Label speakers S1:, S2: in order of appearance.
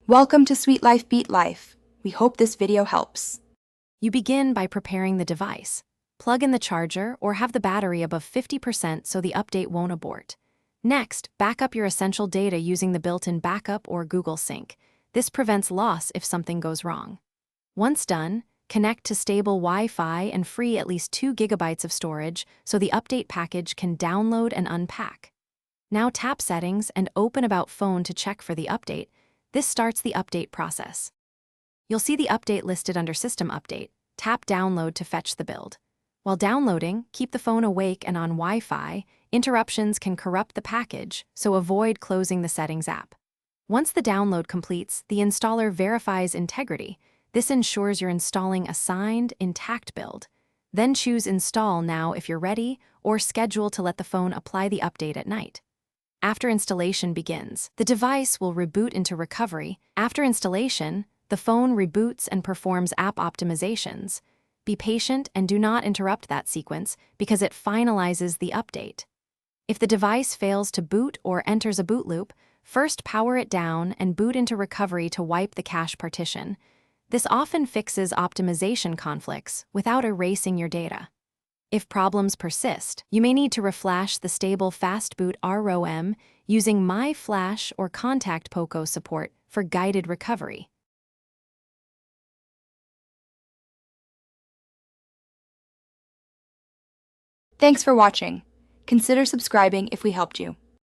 S1: Welcome to Sweet Life Beat Life. We hope this video helps.
S2: You begin by preparing the device. Plug in the charger or have the battery above 50% so the update won't abort. Next, back up your essential data using the built-in backup or Google Sync. This prevents loss if something goes wrong. Once done, connect to stable Wi-Fi and free at least 2 gigabytes of storage so the update package can download and unpack. Now tap Settings and open About Phone to check for the update. This starts the update process. You'll see the update listed under System Update. Tap Download to fetch the build. While downloading, keep the phone awake and on Wi-Fi. Interruptions can corrupt the package, so avoid closing the Settings app. Once the download completes, the installer verifies integrity. This ensures you're installing a signed, intact build. Then choose Install Now if you're ready, or schedule to let the phone apply the update at night. After installation begins, the device will reboot into recovery. After installation, the phone reboots and performs app optimizations. Be patient and do not interrupt that sequence because it finalizes the update. If the device fails to boot or enters a boot loop, first power it down and boot into recovery to wipe the cache partition. This often fixes optimization conflicts without erasing your data. If problems persist, you may need to reflash the stable fastboot ROM using My Flash or contact Poco support for guided recovery.
S1: Thanks for watching. Consider subscribing if we helped you.